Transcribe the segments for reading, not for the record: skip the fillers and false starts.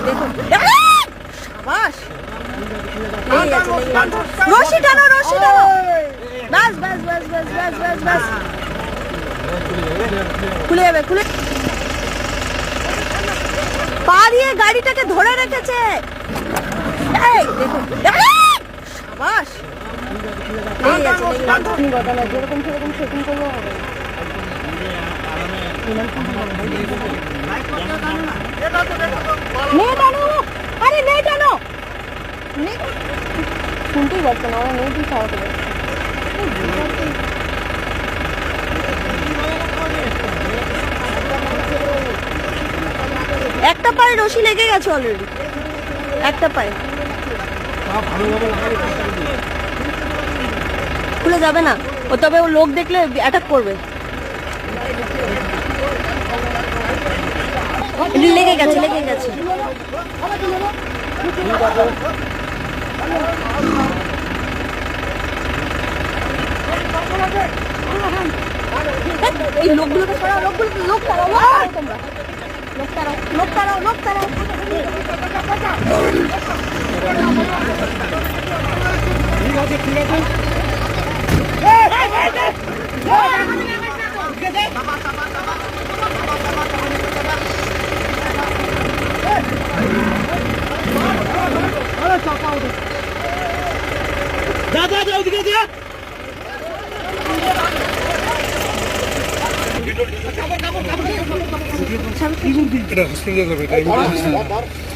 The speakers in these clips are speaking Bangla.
দেখুন সাবাস। রশি টানো, রশি টানো, বাস বাস বাস বাস বাস বাস বাস, খুলে যাবে, খুলে। পা দিয়ে গাড়িটাকে ধরে রেখেছে। এই দেখুন সাবাস। যেরকম সেরকম সেটিং করলেও হবে। আরে নেই টানো, শুনতেই পারছে না, ওরা নেই খাওয়াতে পারছে। একটা পায়ে রশি লেগে গেছে অলরেডি, একটা পায়ে। খুলে যাবে না ও, তবে ও লোক দেখলে অ্যাটাক করবে। লেগে গেছে, লেগে গেছে। এই লোকগুলোকে সরাও, লোকগুলো, লোক তারাও, তোমরা লোক তারাও, লোক তারাও, লোক তারাও। ঠিক আছে, ঠিক আছে। দাদা ওদিকে যা।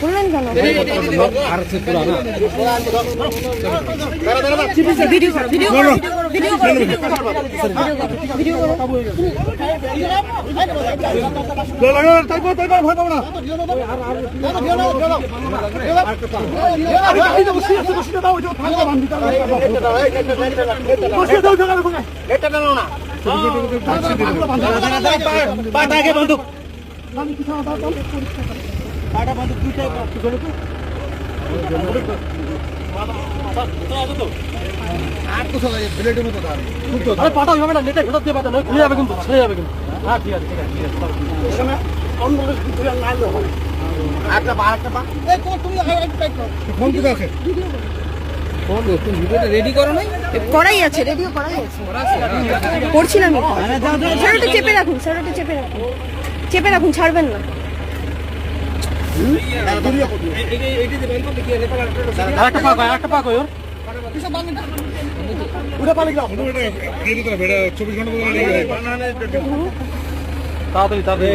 বললেন কেন? ভিডিও করো, ভিডিও করো, ভিডিও করো, ভিডিও করো। পাটা হবে না, নেটে ভেতর দিয়ে পাতা নয়, খুলে যাবে কিন্তু, ছেড়ে যাবে কিন্তু। হ্যাঁ ঠিক আছে, ঠিক আছে, ঠিক আছে। রেডি করো নাই? করাই আছে, রেডিও করাই আছে, করছিলাম। স্যারটা চেপে রাখুন, স্যারটা চেপে রাখুন, চেপে রাখুন, ছাড়বেন না। তাড়াতাড়ি তাড়াতাড়ি